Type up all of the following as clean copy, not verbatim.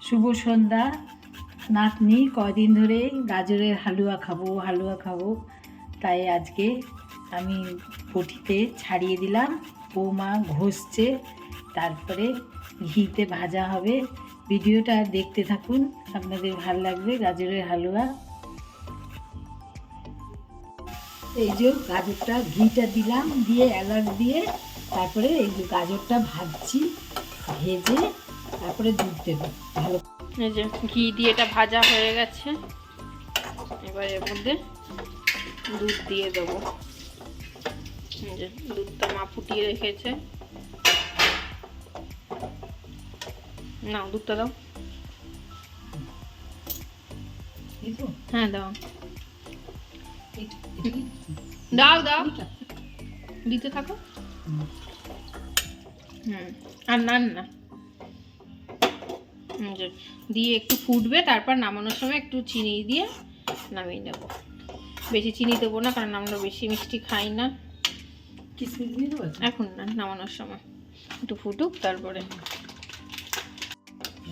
শুভ সন্ধ্যা। নাতনি কদিন ধরে গাজরের হালুয়া খাবো, তাই আজকে আমি বটিতে ছাড়িয়ে দিলাম। বৌমা ঘষছে, তারপরে ঘিতে ভাজা হবে। ভিডিওটা দেখতে থাকুন, আপনাদের ভালো লাগবে। গাজরের হালুয়া, এই যে গাজরটা ঘিটা দিলাম, দিয়ে এলাচ দিয়ে তারপরে এই যে গাজরটা ভাজছি, ভেজে তারপরে দুধ দেবো ভালো। এই যে ঘি দিয়ে এটা ভাজা হয়ে গেছে, এবার এর মধ্যে দুধ দিয়ে দেবো। এই যে দুধটা মা ফুটিয়ে রেখেছে। না, দুধটা দাও। হ্যাঁ দাও দাও দাও, দিতে থাকো। আর না না, দিয়ে একটু ফুটবে, তারপর নামানোর সময় একটু চিনি দিয়ে নামিয়ে নেব। বেশি চিনি দেবো না, কারণ আমরা বেশি মিষ্টি খাই না। কিশমিশ দিয়ে দেবো এখন না, নামানোর সময় একটু ফুটুক, তারপরে।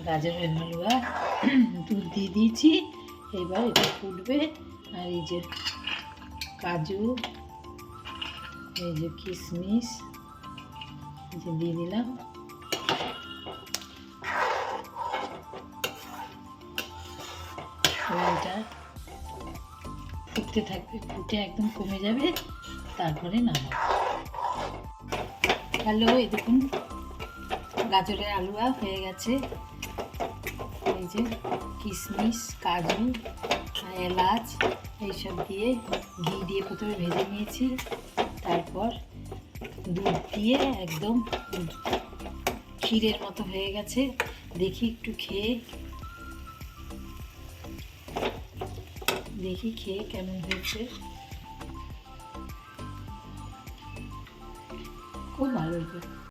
গাজরের হালুয়া দুধ দিয়ে দিয়েছি, এবার এটা ফুটবে। আর এই যে কাজু, এই যে কিশমিশ যে দিয়ে দিলাম। এটা ফুটতে থাকবে, ফুটে একদম কমে যাবে, তারপরে নামাবো। হ্যালো, এই দেখুন গাজরের হালুয়া হয়ে গেছে। এই যে কিশমিশ, কাজু, এলাচ এইসব দিয়ে ঘি দিয়ে প্রথমে ভেজে নিয়েছি, তারপর দুধ দিয়ে একদম ক্ষীরের মতো হয়ে গেছে। দেখি একটু খেয়ে কেমন হয়েছে। খুব ভালো হয়েছে।